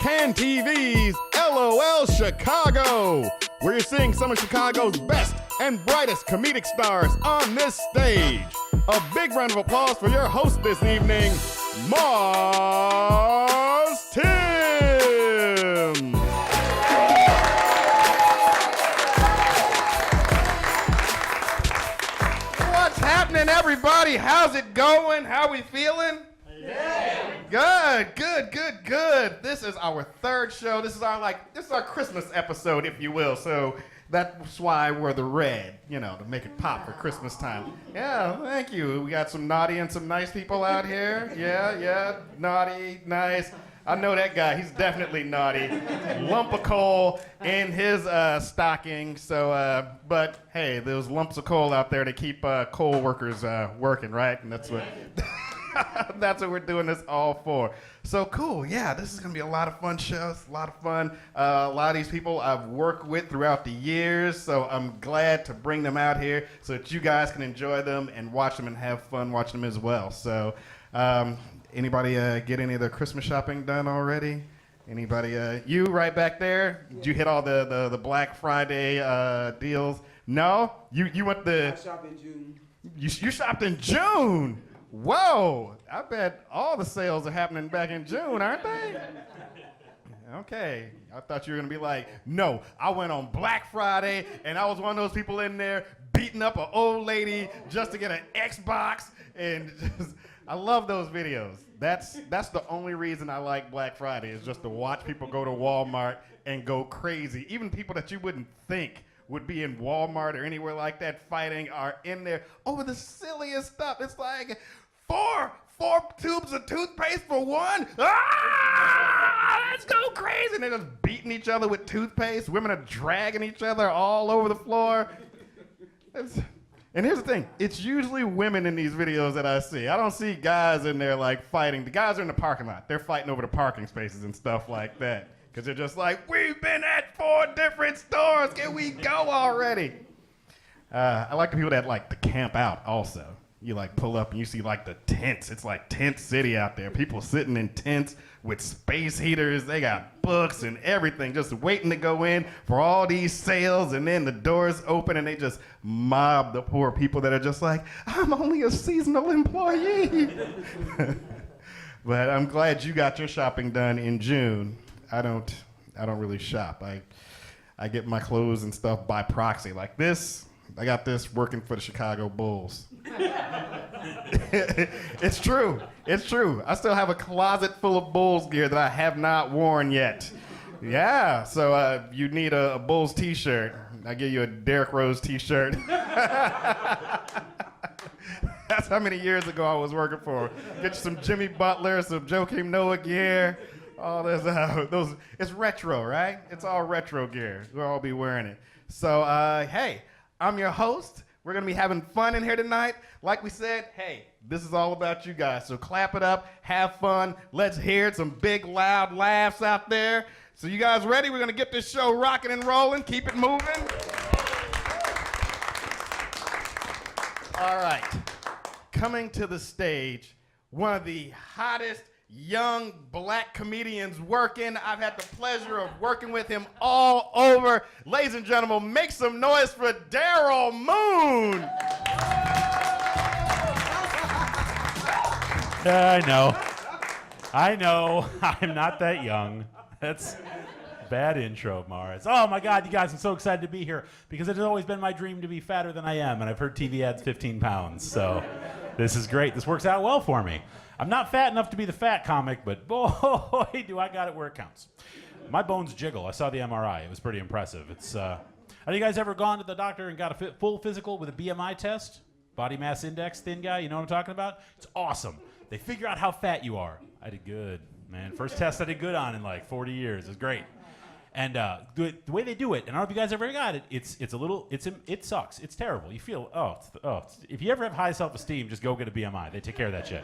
Can TV's LOL Chicago, where you're seeing some of Chicago's best and brightest comedic stars on this stage. A big round of applause for your host this evening, Marz Tim. What's happening, everybody? How's it going? How we feeling? Yeah. Good. This is our third show. This is our Christmas episode, if you will. So that's why we're the red, to make it pop for Christmas time. Yeah, thank you. We got some naughty and some nice people out here. Yeah, naughty, nice. I know that guy. He's definitely naughty. Lump of coal in his stocking. So, but hey, those lumps of coal out there to keep coal workers working, right? And that's what. That's what we're doing this all for. So cool, yeah, this is gonna be a lot of fun shows, a lot of fun. A lot of these people I've worked with throughout the years, so I'm glad to bring them out here so that you guys can enjoy them and watch them and have fun watching them as well. So, anybody get any of their Christmas shopping done already? Anybody, you right back there? Did you hit all the Black Friday deals? No? You went I shopped in June. You shopped in June? Whoa, I bet all the sales are happening back in June, aren't they? Okay, I thought you were gonna be like, no, I went on Black Friday and I was one of those people in there beating up an old lady just to get an Xbox, and I love those videos. That's the only reason I like Black Friday, is just to watch people go to Walmart and go crazy. Even people that you wouldn't think would be in Walmart or anywhere like that fighting are in there over the silliest stuff. It's like four tubes of toothpaste for one. Let's go crazy. And they're just beating each other with toothpaste. Women are dragging each other all over the floor. And here's the thing. It's usually women in these videos that I see. I don't see guys in there like fighting. The guys are in the parking lot. They're fighting over the parking spaces and stuff like that. Because they're just like, we've been at 4 different stores. Can we go already? I like the people that like to camp out also. You like pull up and you see like the tents. It's like tent city out there. People sitting in tents with space heaters. They got books and everything just waiting to go in for all these sales. And then the doors open and they just mob the poor people that are just like, I'm only a seasonal employee. But I'm glad you got your shopping done in June. I don't really shop. I get my clothes and stuff by proxy. Like this, I got this working for the Chicago Bulls. It's true. I still have a closet full of Bulls gear that I have not worn yet. Yeah, so you need a Bulls t-shirt. I give you a Derrick Rose t-shirt. That's how many years ago I was working for. Get you some Jimmy Butler, some Joakim Noah gear. All this, it's retro, right? It's all retro gear. We'll all be wearing it. So, hey, I'm your host. We're going to be having fun in here tonight. Like we said, hey, this is all about you guys. So clap it up, have fun. Let's hear it. Some big, loud laughs out there. So you guys ready? We're going to get this show rocking and rolling. Keep it moving. All right. Coming to the stage, one of the hottest young black comedians working. I've had the pleasure of working with him all over. Ladies and gentlemen, make some noise for Daryl Moon. I know. I'm not that young. That's bad intro, Marz. Oh my God, you guys, I'm so excited to be here because it has always been my dream to be fatter than I am, and I've heard TV ads 15 pounds, so this is great. This works out well for me. I'm not fat enough to be the fat comic, but boy, do I got it where it counts. My bones jiggle. I saw the MRI. It was pretty impressive. Have you guys ever gone to the doctor and got a full physical with a BMI test? Body mass index, thin guy, you know what I'm talking about? It's awesome. They figure out how fat you are. I did good, man. First test I did good on in like 40 years. It's great. And the way they do it, and I don't know if you guys ever got it, it sucks. It's terrible. You feel, if you ever have high self-esteem, just go get a BMI. They take care of that shit.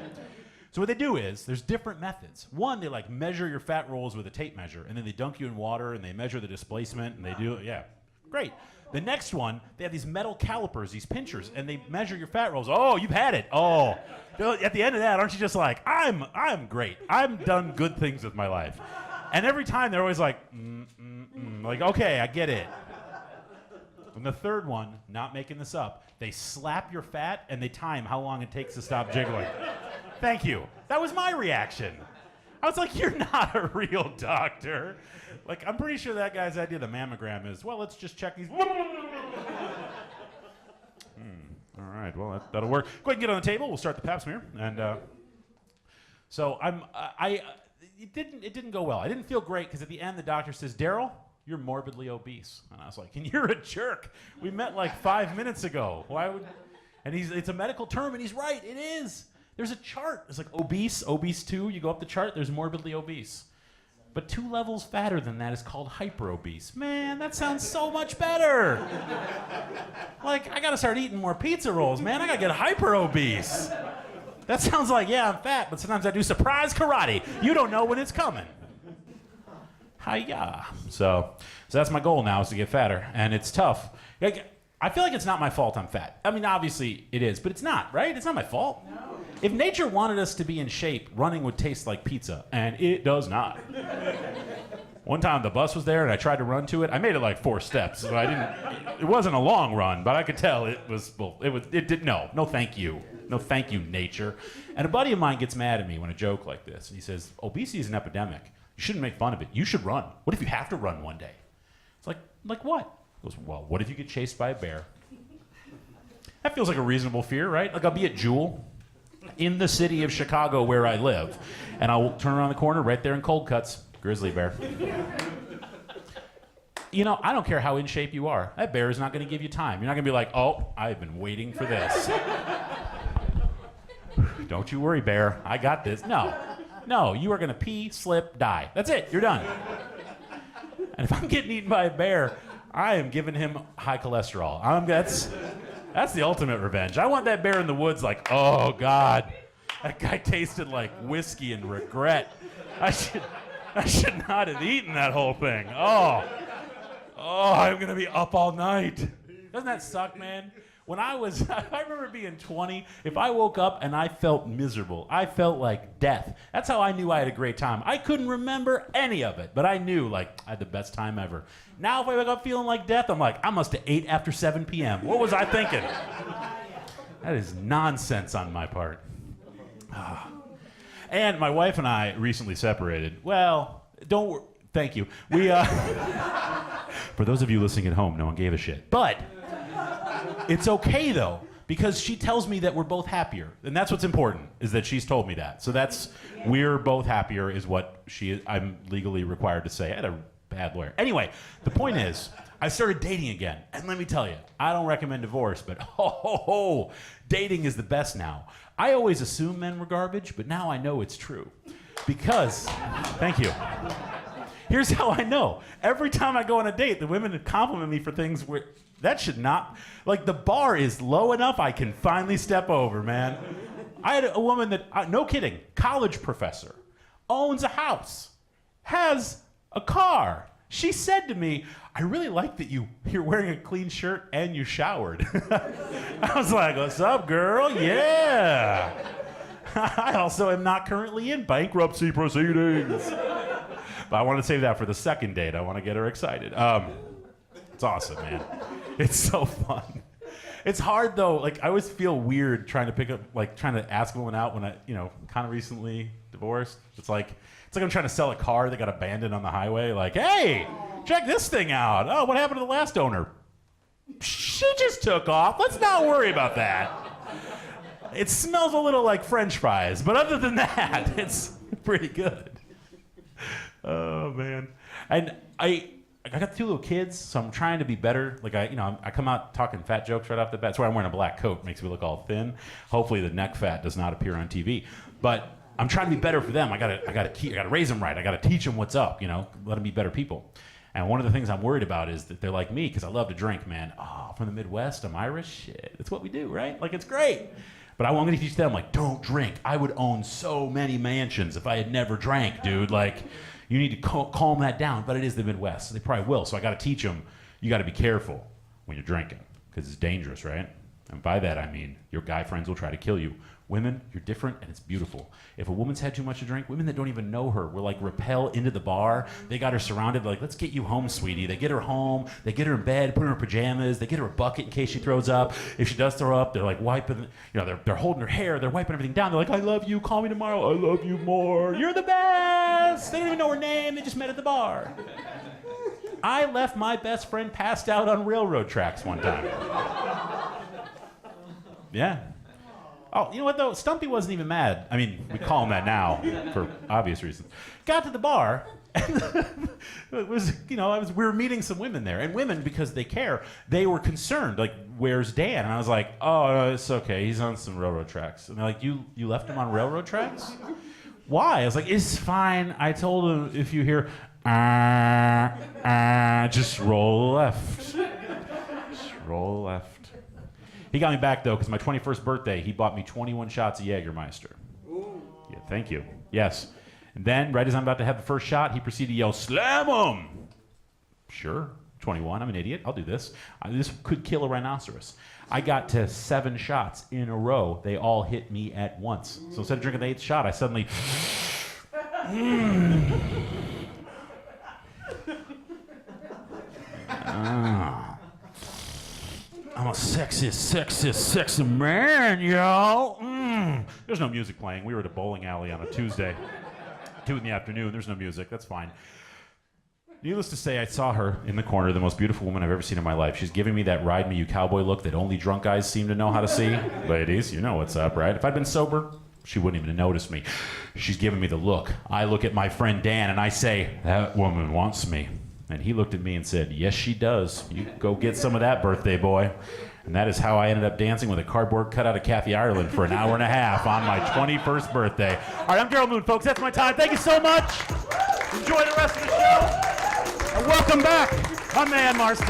So what they do is, there's different methods. One, they like measure your fat rolls with a tape measure, and then they dunk you in water, and they measure the displacement, and they do, yeah, great. The next one, they have these metal calipers, these pinchers, and they measure your fat rolls. Oh, you've had it. Oh, at the end of that, aren't you just like, I'm great. I've done good things with my life. And every time they're always like, like, okay, I get it. And the third one, not making this up, they slap your fat and they time how long it takes to stop jiggling. Thank you. That was my reaction. I was like, you're not a real doctor. Like, I'm pretty sure that guy's idea of the mammogram is, well, let's just check these. All right, well, that'll work. Go ahead and get on the table. We'll start the pap smear. And so it didn't go well. I didn't feel great because at the end the doctor says, Daryl, you're morbidly obese. And I was like, and you're a jerk. We met like 5 minutes ago. Why would? And it's a medical term, and he's right. It is. There's a chart. It's like obese 2. You go up the chart, there's morbidly obese. But 2 levels fatter than that is called hyper-obese. Man, that sounds so much better. Like, I gotta start eating more pizza rolls, man. I gotta get hyper-obese. That sounds like, yeah, I'm fat, but sometimes I do surprise karate. You don't know when it's coming. Hiya. So that's my goal now, is to get fatter, and it's tough. Like, I feel like it's not my fault I'm fat. I mean, obviously it is, but it's not, right? It's not my fault. No. If nature wanted us to be in shape, running would taste like pizza, and it does not. One time the bus was there and I tried to run to it. I made it like 4 steps. So it wasn't a long run, but I could tell it did no thank you. No thank you, nature. And a buddy of mine gets mad at me when I joke like this. And he says, obesity is an epidemic. You shouldn't make fun of it. You should run. What if you have to run one day? It's like what? He goes, well, what if you get chased by a bear? That feels like a reasonable fear, right? Like, I'll be at Jewel in the city of Chicago where I live, and I'll turn around the corner right there in Cold Cuts, grizzly bear. You know, I don't care how in shape you are. That bear is not going to give you time. You're not going to be like, oh, I've been waiting for this. Don't you worry, bear. I got this. No, you are going to pee, slip, die. That's it. You're done. And if I'm getting eaten by a bear, I am giving him high cholesterol. That's the ultimate revenge. I want that bear in the woods like, oh, God. That guy tasted like whiskey and regret. I should not have eaten that whole thing. Oh, I'm going to be up all night. Doesn't that suck, man? I remember being 20, if I woke up and I felt miserable, I felt like death. That's how I knew I had a great time. I couldn't remember any of it, but I knew, like, I had the best time ever. Now if I wake up feeling like death, I'm like, I must have ate after 7 p.m. What was I thinking? That is nonsense on my part. And my wife and I recently separated. Well, thank you. For those of you listening at home, no one gave a shit. But it's okay, though, because she tells me that we're both happier. And that's what's important, is that she's told me that. So we're both happier is what I'm legally required to say. I had a bad lawyer. Anyway, the point is, I started dating again. And let me tell you, I don't recommend divorce, but dating is the best now. I always assumed men were garbage, but now I know it's true. Because, thank you. Here's how I know. Every time I go on a date, the women compliment me for things where that should not, like, the bar is low enough I can finally step over, man. I had a woman that, no kidding, college professor, owns a house, has a car. She said to me, I really like that you're wearing a clean shirt and you showered. I was like, what's up, girl? Yeah. I also am not currently in bankruptcy proceedings. But I want to save that for the second date. I want to get her excited. It's awesome, man. It's so fun. It's hard, though. Like, I always feel weird trying to ask a woman out when I, kind of recently divorced. It's like I'm trying to sell a car that got abandoned on the highway. Like, hey, check this thing out. Oh, what happened to the last owner? She just took off. Let's not worry about that. It smells a little like French fries, but other than that, it's pretty good. Oh, man. And I got 2 little kids, so I'm trying to be better. Like, I come out talking fat jokes right off the bat. That's why I'm wearing a black coat. Makes me look all thin. Hopefully the neck fat does not appear on TV. But I'm trying to be better for them. I gotta raise them right. I gotta teach them what's up, let them be better people. And one of the things I'm worried about is that they're like me, because I love to drink, man. Oh, from the Midwest, I'm Irish. Shit, that's what we do, right? Like, it's great. But I'm going to teach them, like, don't drink. I would own so many mansions if I had never drank, dude. Like, you need to calm that down. But it is the Midwest, so they probably will. So I got to teach them, you got to be careful when you're drinking, because it's dangerous, right? And by that I mean your guy friends will try to kill you. Women, you're different and it's beautiful. If a woman's had too much to drink, women that don't even know her will like repel into the bar. They got her surrounded, like, let's get you home, sweetie. They get her home, they get her in bed, put her in her pajamas, they get her a bucket in case she throws up. If she does throw up, they're like wiping, they're holding her hair, they're wiping everything down. They're like, I love you, call me tomorrow, I love you more. You're the best. They don't even know her name, they just met at the bar. I left my best friend passed out on railroad tracks one time. Yeah. Oh, you know what though? Stumpy wasn't even mad. I mean, we call him that now for obvious reasons. Got to the bar, and it was, we were meeting some women there, and women, because they care, they were concerned. Like, where's Dan? And I was like, oh, no, it's okay. He's on some railroad tracks. And they're like, you left him on railroad tracks? Why? I was like, it's fine. I told him if you hear, just roll left. Just roll left. He got me back, though, because my 21st birthday, he bought me 21 shots of Jägermeister. Ooh. Yeah, thank you. Yes. And then, right as I'm about to have the first shot, he proceeded to yell, slam him! Sure. 21, I'm an idiot. I'll do this. This could kill a rhinoceros. I got to 7 shots in a row. They all hit me at once. So instead of drinking the 8th shot, I suddenly... I'm a sexy man, yo. There's no music playing. We were at a bowling alley on a Tuesday, 2 in the afternoon. There's no music. That's fine. Needless to say, I saw her in the corner, the most beautiful woman I've ever seen in my life. She's giving me that ride me, you cowboy look that only drunk guys seem to know how to see. Ladies, you know what's up, right? If I'd been sober, she wouldn't even have noticed me. She's giving me the look. I look at my friend Dan and I say, that woman wants me. And he looked at me and said, yes, she does. You go get some of that, birthday boy. And that is how I ended up dancing with a cardboard cutout of Kathy Ireland for an hour and a half on my 21st birthday. All right, I'm Daryl Moon, folks. That's my time. Thank you so much. Enjoy the rest of the show. And welcome back, my man, Marz.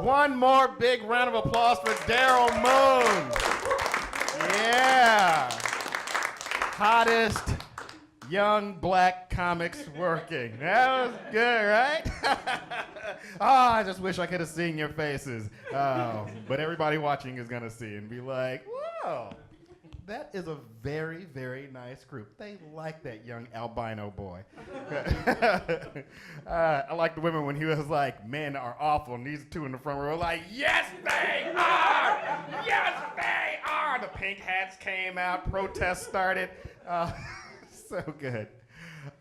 One more big round of applause for Daryl Moon. Yeah. Hottest young black comics working. That was good, right? I just wish I could have seen your faces. But everybody watching is going to see and be like, whoa, that is a very, very nice group. They like that young albino boy. I like the women when he was like, men are awful, and these 2 in the front row were like, yes, they are! Yes, they are! The pink hats came out, protests started. So good.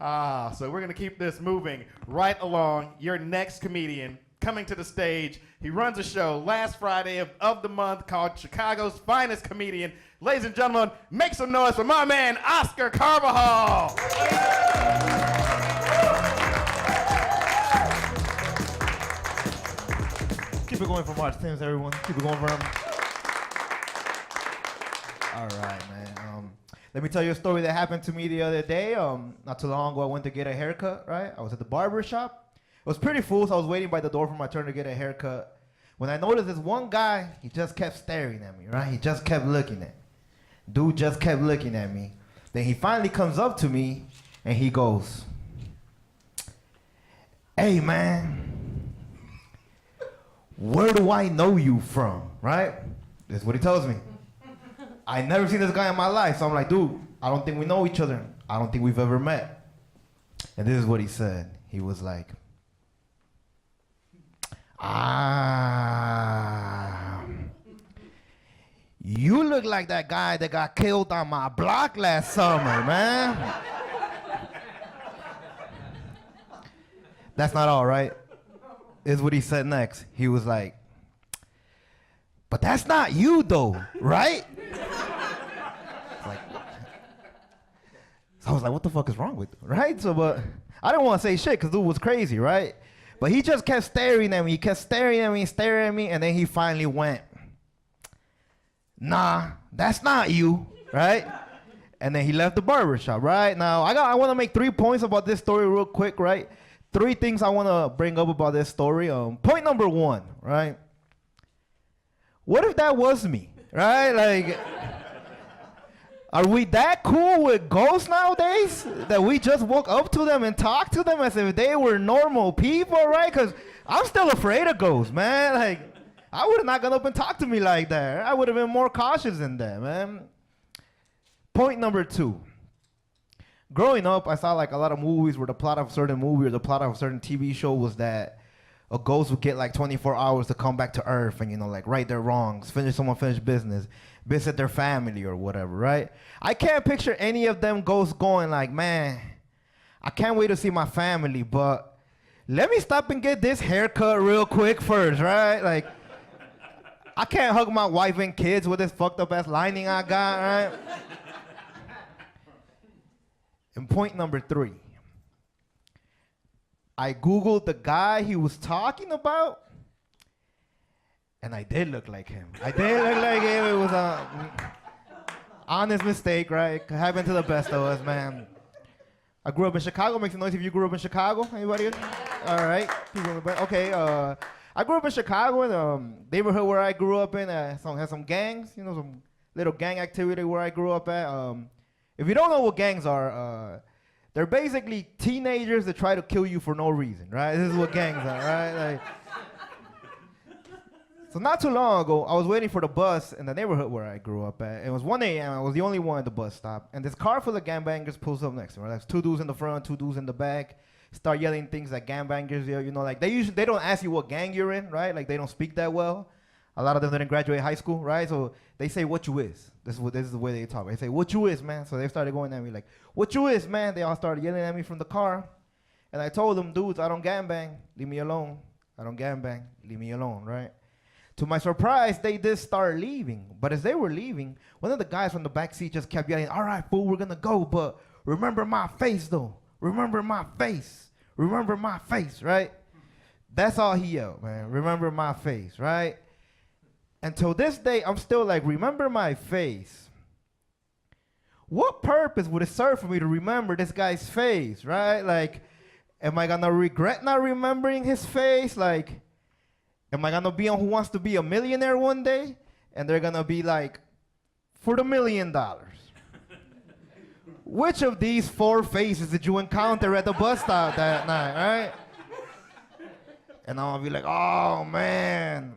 So we're going to keep this moving right along. Your next comedian coming to the stage. He runs a show last Friday of the month called Chicago's Finest Comedian. Ladies and gentlemen, make some noise for my man, Oscar Carvahal. Keep it going for Marz. Thanks, everyone. Keep it going for him. All right, man. Let me tell you a story that happened to me the other day. Not too long ago, I went to get a haircut, right? I was at the barber shop. It was pretty full, so I was waiting by the door for my turn to get a haircut. When I noticed this one guy, he just kept staring at me, right? He just kept looking at me. Dude just kept looking at me. Then he finally comes up to me, and he goes, hey, man, where do I know you from, right? That's what he tells me. I never seen this guy in my life, so I'm like, dude, I don't think we know each other. I don't think we've ever met. And this is what he said. He was like, you look like that guy that got killed on my block last summer, man. That's not all, right? This is what he said next. He was like, but that's not you, though, right? So I was like, what the fuck is wrong with you, right? So, but I didn't want to say shit because dude was crazy, right? But he just kept staring at me. He kept staring at me, and then he finally went, nah, that's not you, right? And then he left the barber shop, right? Now, I want to make 3 points about this story real quick, right? 3 things I want to bring up about this story. Point number 1, right? What if that was me, right? Like, Are we that cool with ghosts nowadays that we just walk up to them and talk to them as if they were normal people, right? Because I'm still afraid of ghosts, man. Like, I would have not gone up and talked to me like that. I would have been more cautious than that, man. Point number 2. Growing up, I saw like a lot of movies where the plot of a certain movie or the plot of a certain TV show was that a ghost would get like 24 hours to come back to Earth and, you know, like right their wrongs, finish business, visit their family or whatever, right? I can't picture any of them ghosts going like, man, I can't wait to see my family, but let me stop and get this haircut real quick first, right? Like, I can't hug my wife and kids with this fucked up ass lining I got, right? And point number 3. I Googled the guy he was talking about, and I did look like him. I did look like him. It was a honest mistake, right? Could happen to the best of us, man. I grew up in Chicago. Make some noise if you grew up in Chicago. Anybody? All right. People in the back. Okay. I grew up in Chicago, in the neighborhood where I grew up in. Had some gangs, you know, some little gang activity where I grew up at. If you don't know what gangs are, they're basically teenagers that try to kill you for no reason, right? This is what gangs are, right? Like, so not too long ago, I was waiting for the bus in the neighborhood where I grew up at. It was 1 a.m. I was the only one at the bus stop, and this car full of gangbangers pulls up next to me. There's 2 dudes in the front, 2 dudes in the back. Start yelling things like gangbangers, you know, like they don't ask you what gang you're in, right? Like they don't speak that well. A lot of them didn't graduate high school, right? So they say, what you is. This is the way they talk. They say, what you is, man? So they started going at me like, what you is, man? They all started yelling at me from the car. And I told them, dudes, I don't gangbang. Leave me alone. I don't gangbang. Leave me alone, right? To my surprise, they did start leaving. But as they were leaving, one of the guys from the back seat just kept yelling, all right, fool, we're going to go. But remember my face, though. Remember my face. Remember my face, right? That's all he yelled, man. Remember my face, right? Until this day, I'm still like, remember my face. What purpose would it serve for me to remember this guy's face, right? Like, am I gonna regret not remembering his face? Like, am I gonna be on Who Wants to Be a Millionaire one day? And they're gonna be like, for the $1 million. Which of these 4 faces did you encounter at the bus stop that night, right? And I'm gonna be like, oh man.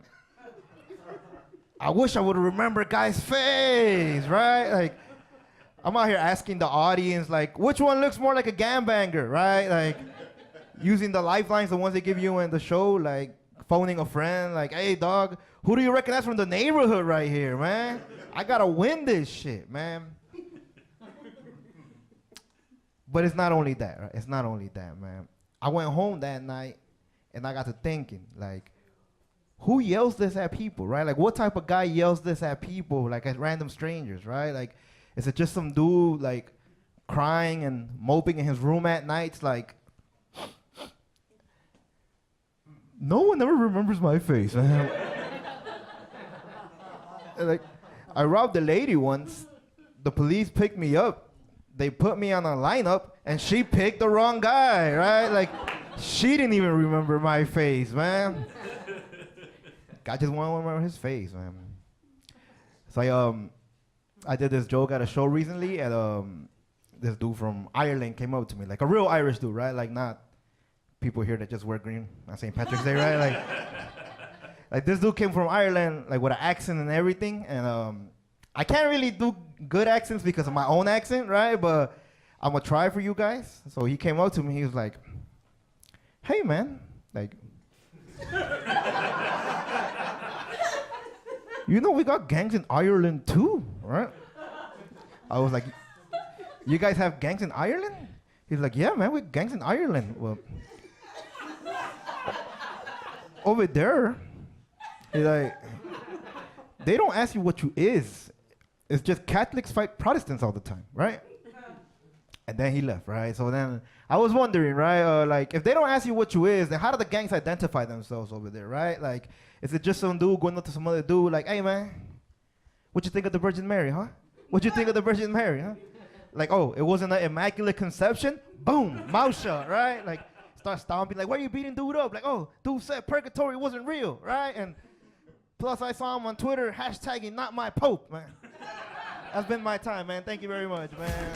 I wish I would have remembered guy's face, right? Like, I'm out here asking the audience, like, which one looks more like a gangbanger, right? Like, using the lifelines, the ones they give you in the show, like, phoning a friend, like, hey, dog, who do you recognize from the neighborhood right here, man? I gotta win this shit, man. But it's not only that, right? It's not only that, man. I went home that night, and I got to thinking, like, who yells this at people, right? Like, what type of guy yells this at people, like, at random strangers, right? Like, is it just some dude, like, crying and moping in his room at nights, like, no one ever remembers my face, man. Like, I robbed a lady once. The police picked me up. They put me on a lineup, and she picked the wrong guy, right? Like, she didn't even remember my face, man. I just want to remember his face, man. So I did this joke at a show recently, and this dude from Ireland came up to me, like a real Irish dude, right? Like not people here that just wear green on St. Patrick's Day, right? Like this dude came from Ireland, like with an accent and everything, and I can't really do good accents because of my own accent, right? But I'm gonna try for you guys. So he came up to me, he was like, "Hey, man, like." You know we got gangs in Ireland too, right? I was like, you guys have gangs in Ireland? He's like, yeah, man, we have gangs in Ireland. Well, over there, he's like, they don't ask you what you is. It's just Catholics fight Protestants all the time, right? And then he left, right? So then I was wondering, right? Like, if they don't ask you what you is, then how do the gangs identify themselves over there, right? Like, is it just some dude going up to some other dude like, hey, man, what you think of the Virgin Mary, huh? What you think of the Virgin Mary, huh? Like, oh, it wasn't an immaculate conception? Boom, mouth shut, right? Like, start stomping, like, why are you beating dude up? Like, oh, dude said purgatory wasn't real, right? And plus I saw him on Twitter hashtagging not my pope, man. That's been my time, man. Thank you very much, man.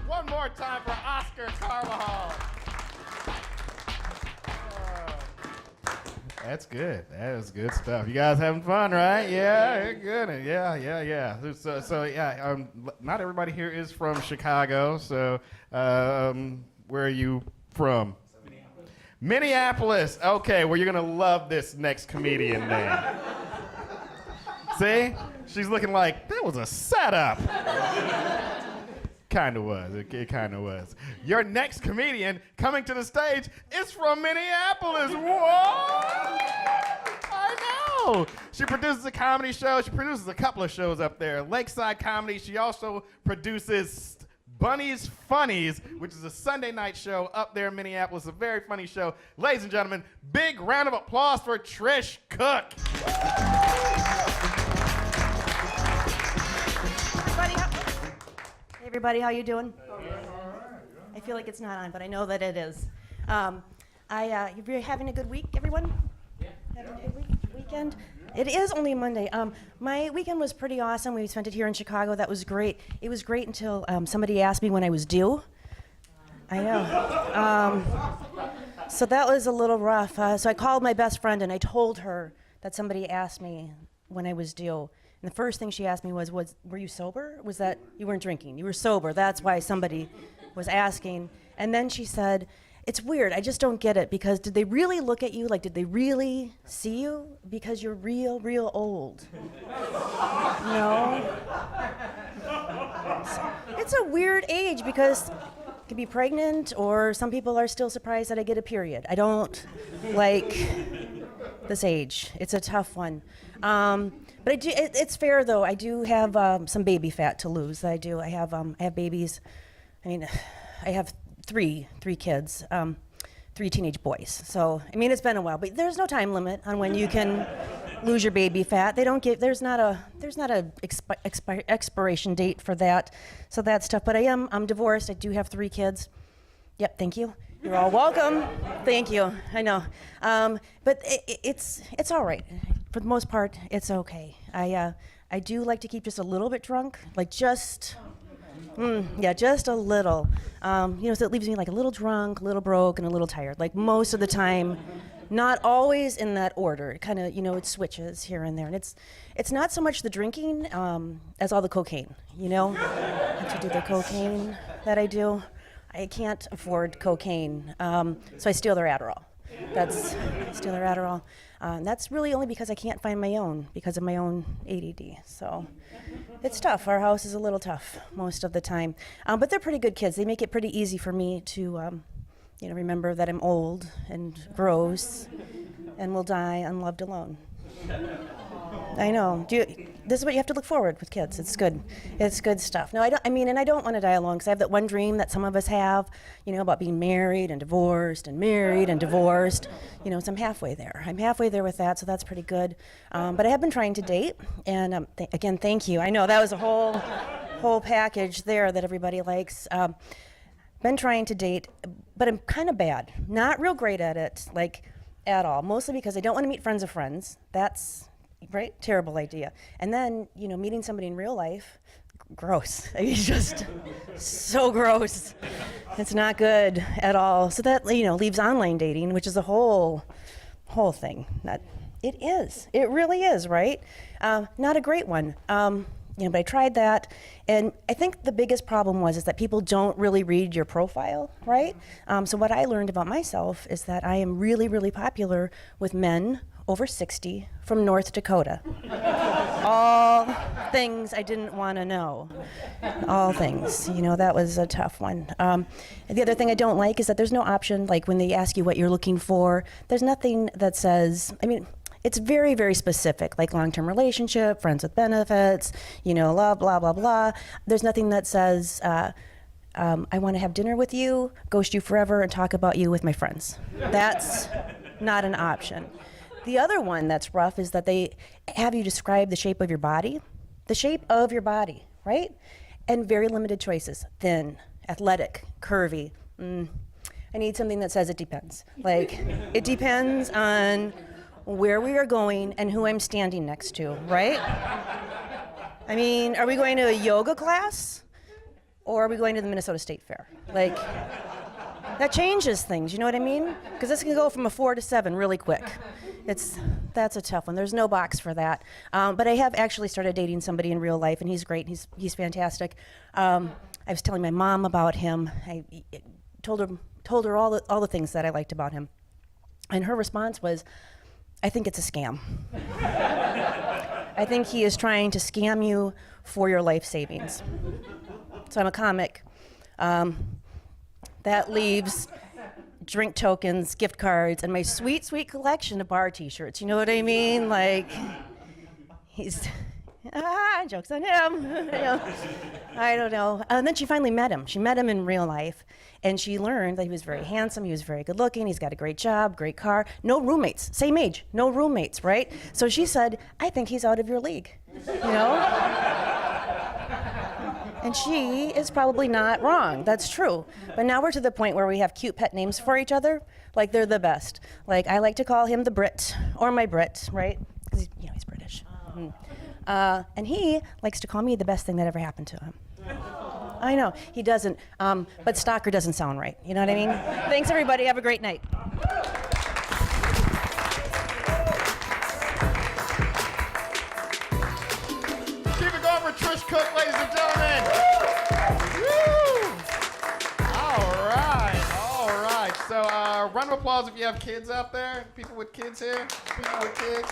One more time for Oscar Carvahal. That's good. That was good stuff. You guys having fun, right? Yeah, you're good. Yeah. Not everybody here is from Chicago. So, where are you from? Minneapolis. Okay, well, you're going to love this next comedian then. See? She's looking like, that was a setup. Kind of was. It kind of was. Your next comedian coming to the stage is from Minneapolis. Whoa! I know. She produces a comedy show. She produces a couple of shows up there. Lakeside Comedy. She also produces Bunny's Funnies, which is a Sunday night show up there in Minneapolis. A very funny show. Ladies and gentlemen, big round of applause for Trish Cook. Hey everybody, how you doing? I feel like it's not on, but I know that it is. You're having a good week, everyone? Yeah. Having a good weekend? It is only Monday. My weekend was pretty awesome. We spent it here in Chicago. That was great. It was great until somebody asked me when I was due. I know. So that was a little rough. So I called my best friend and I told her that somebody asked me when I was due. And the first thing she asked me was, were you sober? Was that, you weren't drinking, you were sober. That's why somebody was asking. And then she said, it's weird, I just don't get it, because did they really look at you? Like, did they really see you? Because you're real old. No? It's a weird age because I could be pregnant, or some people are still surprised that I get a period. I don't like this age. It's a tough one. But it's fair though. I do have some baby fat to lose. I do. I have babies. I mean, I have three kids, 3 teenage boys. So I mean, it's been a while. But there's no time limit on when you can lose your baby fat. They don't give. There's not a expiration date for that. So that's tough. But I'm divorced. I do have 3 kids. Yep. Thank you. You're all welcome. Thank you. I know. But it's all right. For the most part, it's okay. I do like to keep just a little bit drunk, like just a little. So it leaves me like a little drunk, a little broke, and a little tired. Like most of the time, not always in that order. It kind of, it switches here and there. And it's not so much the drinking as all the cocaine. To do the cocaine that I do. I can't afford cocaine, so I steal their Adderall. I steal their Adderall. That's really only because I can't find my own, because of my own ADD. So it's tough. Our house is a little tough most of the time. But they're pretty good kids. They make it pretty easy for me to, remember that I'm old and gross and will die unloved alone. I know. This is what you have to look forward with kids. It's good. It's good stuff. No, I don't want to die alone, because I have that one dream that some of us have, about being married and divorced and married and divorced. So I'm halfway there. I'm halfway there with that, so that's pretty good. But I have been trying to date, and again, thank you. I know that was a whole package there that everybody likes. Been trying to date, but I'm kind of bad. Not real great at it, like at all. Mostly because I don't want to meet friends of friends. That's right, terrible idea. And then, meeting somebody in real life, gross. It's just so gross. It's not good at all. So that, leaves online dating, which is a whole thing. It is. It really is, right? Not a great one. But I tried that, and I think the biggest problem is that people don't really read your profile, right? So what I learned about myself is that I am really, really popular with men over 60 from North Dakota. All things I didn't want to know. All things. That was a tough one. The other thing I don't like is that there's no option, like when they ask you what you're looking for, there's nothing that says, it's very, very specific, like long-term relationship, friends with benefits, blah, blah, blah, blah. There's nothing that says, I want to have dinner with you, ghost you forever, and talk about you with my friends. That's not an option. The other one that's rough is that they have you describe the shape of your body, right? And very limited choices, thin, athletic, curvy. I need something that says it depends. Like, it depends on where we are going and who I'm standing next to, right? I mean, are we going to a yoga class or are we going to the Minnesota State Fair? Like, that changes things, you know what I mean? Because this can go from a 4 to 7 really quick. That's a tough one. There's no box for that. But I have actually started dating somebody in real life, and he's great. He's fantastic. I was telling my mom about him. I told her all the things that I liked about him, and her response was, "I think it's a scam. I think he is trying to scam you for your life savings." So I'm a comic. That leaves drink tokens, gift cards, and my sweet, sweet collection of bar t-shirts. You know what I mean? Like, joke's on him. You know, I don't know. And then she finally met him. She met him in real life, and she learned that he was very handsome, he was very good looking, he's got a great job, great car, no roommates, same age, no roommates, right? So she said, "I think he's out of your league," you know? And she is probably not wrong. That's true. But now we're to the point where we have cute pet names for each other. Like, they're the best. Like, I like to call him the Brit, or my Brit, right? Because he's British. And he likes to call me the best thing that ever happened to him. I know, he doesn't. But stalker doesn't sound right. You know what I mean? Thanks, everybody. Have a great night. Keep it going for Trish Cook, ladies and gentlemen. Woo! All right. So, round of applause if you have kids out there. People with kids here. People with kids.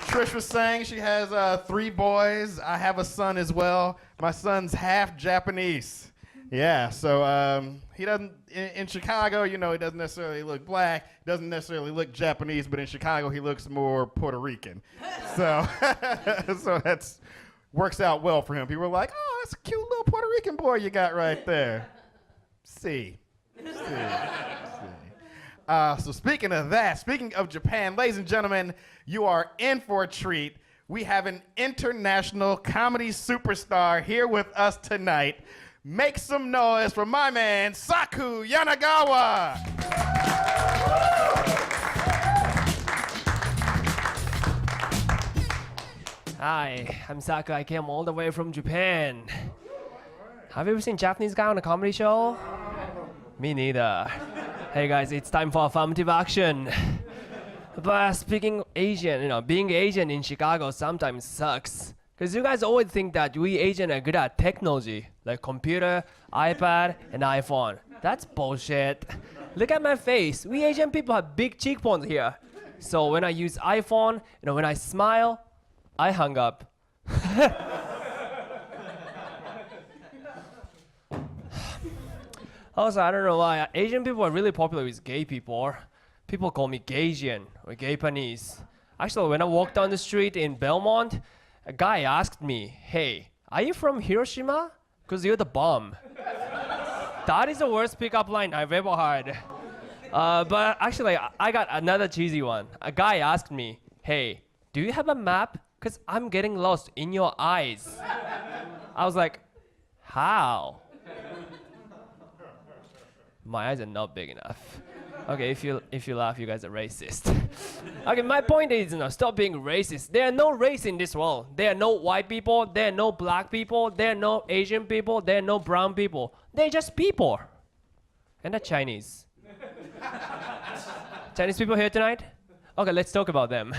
Trish was saying she has 3 boys. I have a son as well. My son's half Japanese. Yeah, so he doesn't, in Chicago, you know, he doesn't necessarily look black, doesn't necessarily look Japanese, but in Chicago he looks more Puerto Rican. So, so that's works out well for him. People are like, "Oh, that's a cute little Puerto Rican boy you got right there." See. So speaking of that, speaking of Japan, ladies and gentlemen, you are in for a treat. We have an international comedy superstar here with us tonight. Make some noise for my man, Saku Yanagawa. Hi, I'm Saku. I came all the way from Japan. Have you ever seen Japanese guy on a comedy show? Me neither. Hey guys, it's time for affirmative action. But speaking Asian, being Asian in Chicago sometimes sucks. Because you guys always think that we Asian are good at technology, like computer, iPad, and iPhone. That's bullshit. Look at my face. We Asian people have big cheekbones here. So when I use iPhone, when I smile, I hung up. Also, I don't know why. Asian people are really popular with gay people. People call me Gaysian or Gaypanese. Actually, when I walked down the street in Belmont, a guy asked me, "Hey, are you from Hiroshima? Because you're the bomb." That is the worst pickup line I've ever heard. But actually, I got another cheesy one. A guy asked me, "Hey, do you have a map? Because I'm getting lost in your eyes." I was like, "How?" My eyes are not big enough. Okay, if you laugh, you guys are racist. Okay, my point is, stop being racist. There are no race in this world. There are no white people. There are no black people. There are no Asian people. There are no brown people. They're just people. And the Chinese. Chinese people here tonight? Okay, let's talk about them.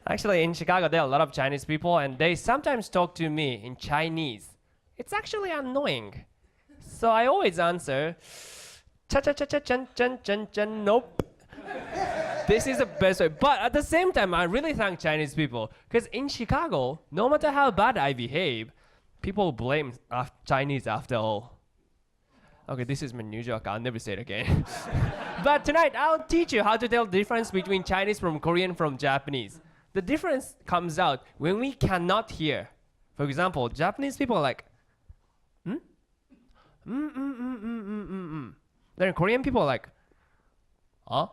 Actually, in Chicago, there are a lot of Chinese people, and they sometimes talk to me in Chinese. It's actually annoying. So I always answer, cha-cha-cha-cha-chan-chan-chan-chan, nope. This is the best way. But at the same time, I really thank Chinese people. Because in Chicago, no matter how bad I behave, people blame Chinese after all. Okay, this is my new joke. I'll never say it again. But tonight, I'll teach you how to tell the difference between Chinese from Korean from Japanese. The difference comes out when we cannot hear. For example, Japanese people are like, Then Korean people are like, huh?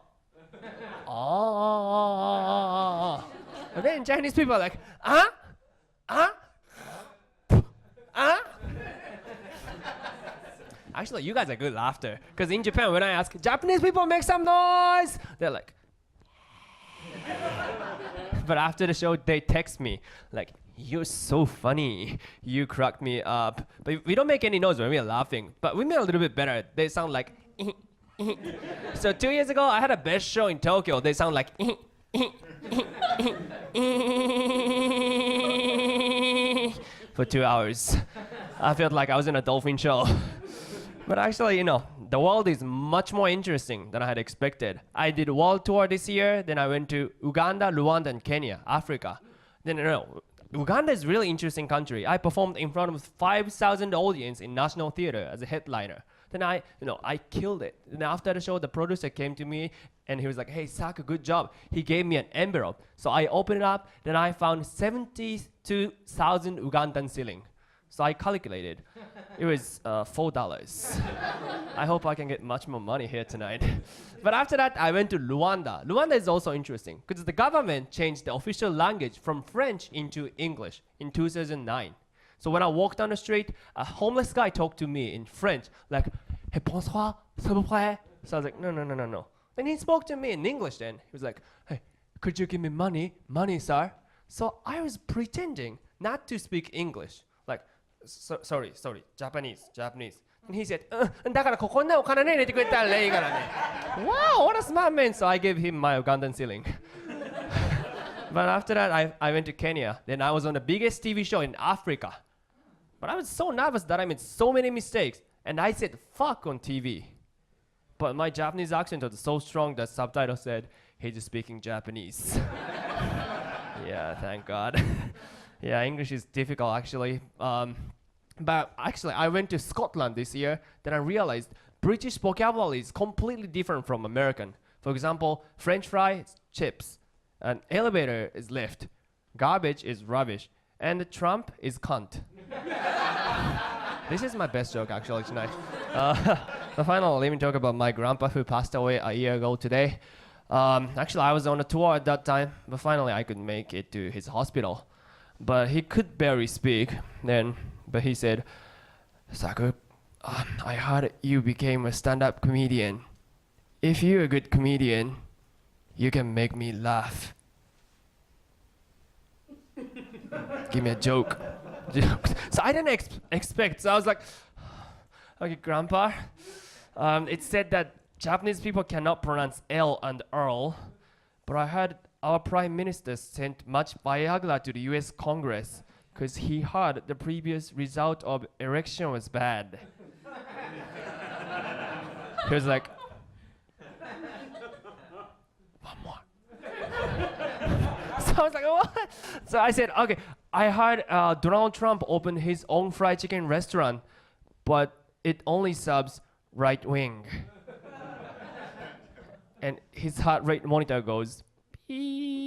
And then Chinese people are like, Actually, you guys are good laughter. Because in Japan, when I ask, Japanese people make some noise, they're like, but after the show, they text me like, you're so funny. You cracked me up. But we don't make any noise when we're laughing. But we made a little bit better. They sound like, so 2 years ago, I had a best show in Tokyo. They sound like, for 2 hours. I felt like I was in a dolphin show. But actually, the world is much more interesting than I had expected. I did a world tour this year, then I went to Uganda, Rwanda, and Kenya, Africa. Then, Uganda is a really interesting country. I performed in front of 5,000 audience in National Theatre as a headliner. Then I killed it. Then after the show, the producer came to me and he was like, hey, Saku, good job. He gave me an envelope. So I opened it up, then I found 72,000 Ugandan shilling. So I calculated. It was $4. I hope I can get much more money here tonight. But after that, I went to Rwanda. Rwanda is also interesting because the government changed the official language from French into English in 2009. So when I walked down the street, a homeless guy talked to me in French, like, hey, bonsoir, s'il vous plaît. So I was like, no. Then he spoke to me in English then. He was like, hey, could you give me money, sir? So I was pretending not to speak English. Like, sorry, Japanese. And he said, だからここにお金ね入れてくれたらいいからね. Wow, what a smart man. So I gave him my Ugandan shilling. But after that, I went to Kenya. Then I was on the biggest TV show in Africa. But I was so nervous that I made so many mistakes. And I said, fuck on TV. But my Japanese accent was so strong that subtitle said, he's just speaking Japanese. Yeah, thank God. Yeah, English is difficult actually. But actually, I went to Scotland this year. Then I realized British vocabulary is completely different from American. For example, French fry is chips. An elevator is lift. Garbage is rubbish. And Trump is cunt. This is my best joke actually tonight. But finally, let me talk about my grandpa who passed away a year ago today. Actually, I was on a tour at that time, but finally I could make it to his hospital. But he could barely speak then, but he said, Saku, I heard you became a stand-up comedian. If you're a good comedian, you can make me laugh. Give me a joke. So I didn't expect. So I was like, okay, Grandpa. It said that Japanese people cannot pronounce L and Earl, but I heard our Prime Minister sent much Viagra to the US Congress because he heard the previous result of election was bad. He was like, one more. So I was like, what? So I said, okay, I heard Donald Trump opened his own fried chicken restaurant, but it only serves right wing. And his heart rate monitor goes, beep.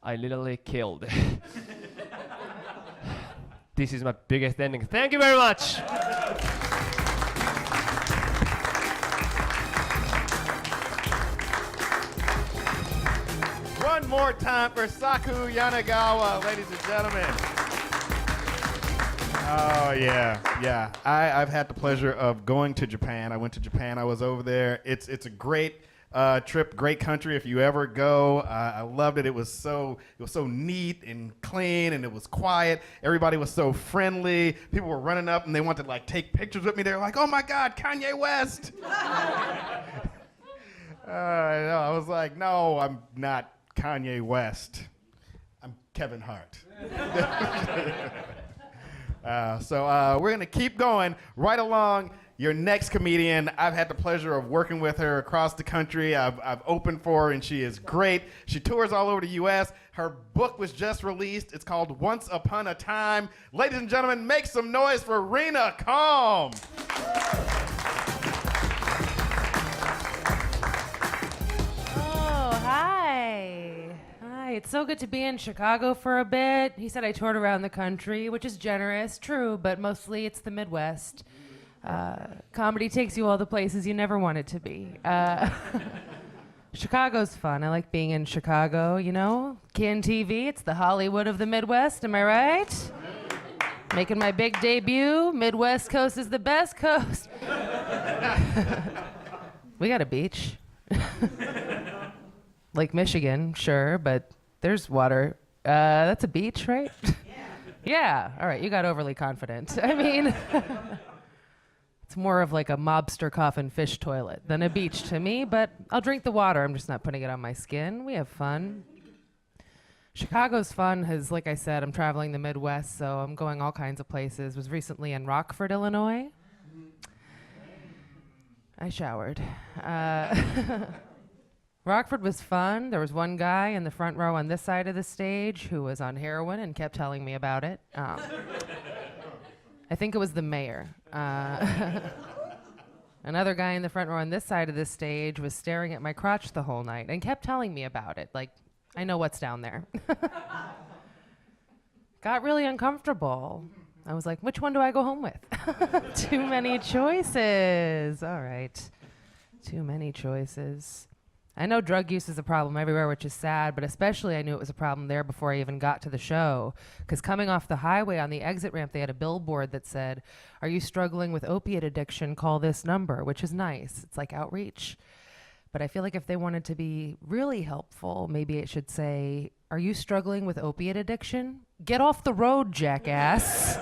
I literally killed. This is my biggest ending. Thank you very much. One more time for Saku Yanagawa, ladies and gentlemen. Oh, yeah. I've had the pleasure of going to Japan. I went to Japan. I was over there. It's a great trip, great country. If you ever go, I loved it. It was so neat and clean, and it was quiet. Everybody was so friendly. People were running up, and they wanted to like take pictures with me. They were like, "Oh my God, Kanye West!" I was like, "No, I'm not Kanye West. I'm Kevin Hart." So we're going to keep going right along. Your next comedian, I've had the pleasure of working with her across the country. I've opened for her, and she is great. She tours all over the U.S. Her book was just released. It's called Once Upon a Time. Ladies and gentlemen, make some noise for Reena Calm. Oh, hi. Hi. It's so good to be in Chicago for a bit. He said I toured around the country, which is generous, true, but mostly it's the Midwest. Comedy takes you all the places you never wanted to be. Chicago's fun. I like being in Chicago, you know? Kin TV, it's the Hollywood of the Midwest, am I right? Making my big debut. Midwest coast is the best coast. We got a beach. Lake Michigan, sure, but there's water. That's a beach, right? Yeah. All right, you got overly confident. I mean, it's more of like a mobster coffin fish toilet than a beach to me, but I'll drink the water. I'm just not putting it on my skin. We have fun. Chicago's fun because, like I said, I'm traveling the Midwest, so I'm going all kinds of places. Was recently in Rockford, Illinois. I showered. Rockford was fun. There was one guy in the front row on this side of the stage who was on heroin and kept telling me about it. I think it was the mayor. Another guy in the front row on this side of the stage was staring at my crotch the whole night and kept telling me about it. Like, I know what's down there. Got really uncomfortable. I was like, which one do I go home with? Too many choices. All right. Too many choices. I know drug use is a problem everywhere, which is sad, but especially I knew it was a problem there before I even got to the show. Because coming off the highway on the exit ramp, they had a billboard that said, "Are you struggling with opiate addiction? Call this number," which is nice. It's like outreach. But I feel like if they wanted to be really helpful, maybe it should say, "Are you struggling with opiate addiction? Get off the road, jackass."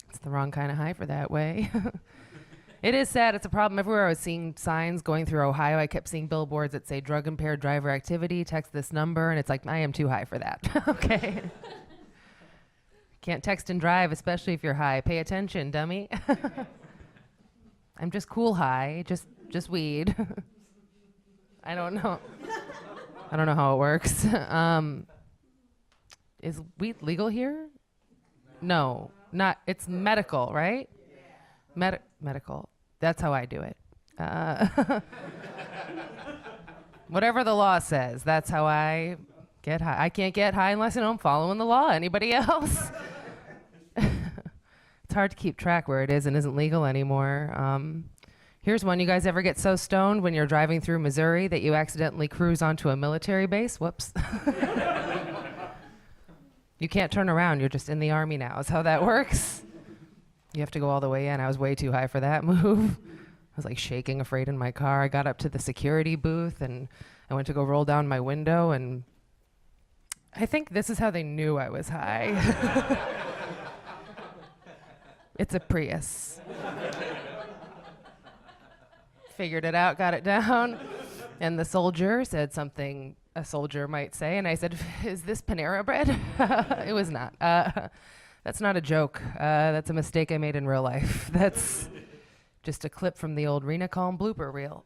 It's the wrong kind of high for that way. It is sad. It's a problem everywhere. I was seeing signs going through Ohio. I kept seeing billboards that say drug impaired driver activity, text this number. And it's like, I am too high for that. Okay. Can't text and drive, especially if you're high. Pay attention, dummy. I'm just cool high, just weed. I don't know. I don't know how it works. Is weed legal here? No, not. It's medical, right? Medical. That's how I do it. Whatever the law says, that's how I get high. I can't get high unless I know I'm following the law. Anybody else? It's hard to keep track where it is and isn't legal anymore. Here's one. You guys ever get so stoned when you're driving through Missouri that you accidentally cruise onto a military base? Whoops. You can't turn around. You're just in the Army now is how that works. You have to go all the way in. I was way too high for that move. I was like shaking, afraid in my car. I got up to the security booth and I went to go roll down my window, and I think this is how they knew I was high. It's a Prius. Figured it out, got it down, and the soldier said something a soldier might say, and I said, "Is this Panera bread?" It was not. That's not a joke. That's a mistake I made in real life. That's just a clip from the old Reena Calm blooper reel.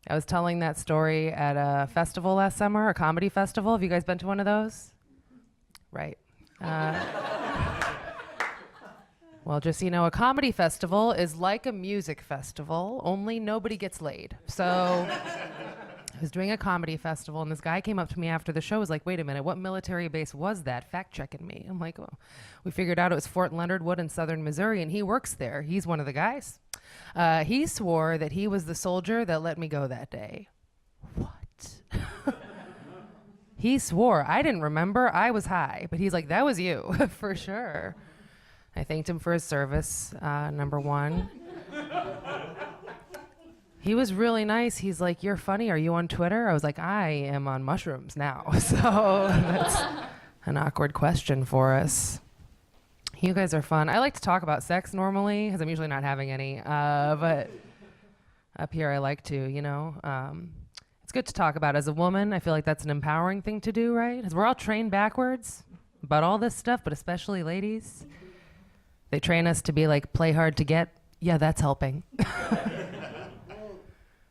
I was telling that story at a festival last summer, a comedy festival. Have you guys been to one of those? Right. Well, just so you know, a comedy festival is like a music festival, only nobody gets laid. So I was doing a comedy festival, and this guy came up to me after the show, was like, "Wait a minute, what military base was that?" Fact-checking me. I'm like, "Well, we figured out it was Fort Leonard Wood in southern Missouri, and he works there. He's one of the guys." He swore that he was the soldier that let me go that day. What? He swore. I didn't remember. I was high. But he's like, "That was you," for sure. I thanked him for his service, number one. He was really nice. He's like, "You're funny. Are you on Twitter?" I was like, "I am on mushrooms now." So that's an awkward question for us. You guys are fun. I like to talk about sex normally because I'm usually not having any. But up here I like to, you know. It's good to talk about. As a woman, I feel like that's an empowering thing to do, right? Because we're all trained backwards about all this stuff, but especially ladies. They train us to be like, play hard to get. Yeah, that's helping.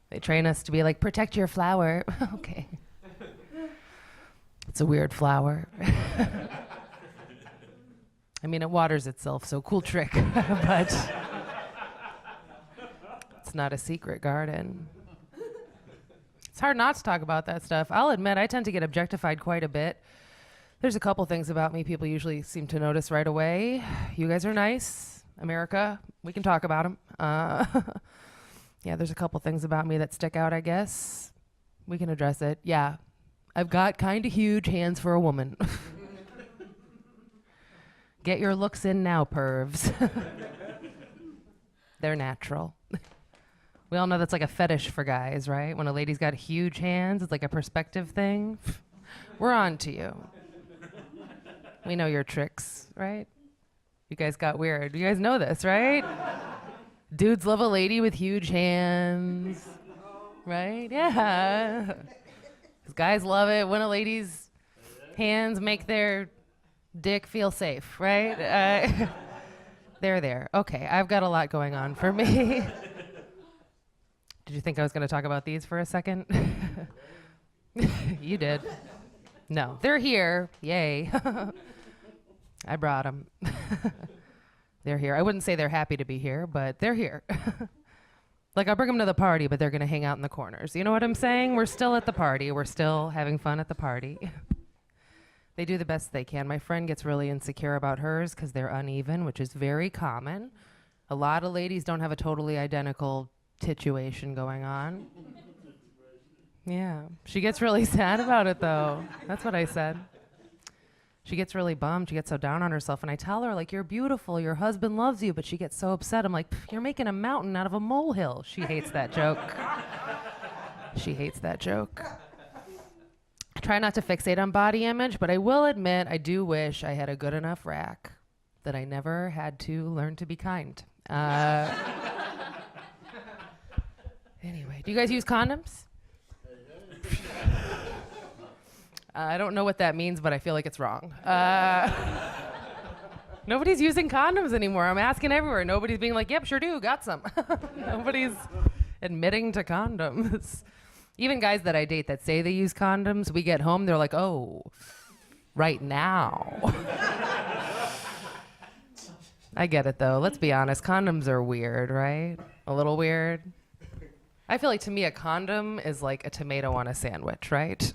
They train us to be like, protect your flower. Okay. It's a weird flower. I mean, it waters itself, so cool trick. But it's not a secret garden. It's hard not to talk about that stuff. I'll admit, I tend to get objectified quite a bit. There's a couple things about me people usually seem to notice right away. You guys are nice. America, we can talk about them. Yeah, there's a couple things about me that stick out, I guess. We can address it. Yeah, I've got kind of huge hands for a woman. Get your looks in now, pervs. They're natural. We all know that's like a fetish for guys, right? When a lady's got huge hands, it's like a perspective thing. We're on to you. We know your tricks, right? You guys got weird. You guys know this, right? Dudes love a lady with huge hands, right? Yeah. 'Cause guys love it when a lady's hands make their dick feel safe, right? They're there. Okay, I've got a lot going on for me. Did you think I was going to talk about these for a second? You did. No, they're here. Yay. I brought them. They're here. I wouldn't say they're happy to be here, but they're here. Like, I'll bring them to the party, but they're going to hang out in the corners. You know what I'm saying? We're still at the party. We're still having fun at the party. They do the best they can. My friend gets really insecure about hers because they're uneven, which is very common. A lot of ladies don't have a totally identical situation going on. Yeah. She gets really sad about it, though. That's what I said. She gets really bummed. She gets so down on herself. And I tell her, like, you're beautiful. Your husband loves you. But she gets so upset. I'm like, you're making a mountain out of a molehill. She hates that joke. She hates that joke. I try not to fixate on body image, but I will admit I do wish I had a good enough rack that I never had to learn to be kind. Anyway, do you guys use condoms? I don't know what that means, but I feel like it's wrong. Nobody's using condoms anymore. I'm asking everywhere. Nobody's being like, yep, sure do, got some. Nobody's admitting to condoms. Even guys that I date that say they use condoms, we get home, they're like, oh, right now. I get it, though. Let's be honest. Condoms are weird, right? A little weird. I feel like, to me, a condom is like a tomato on a sandwich, right?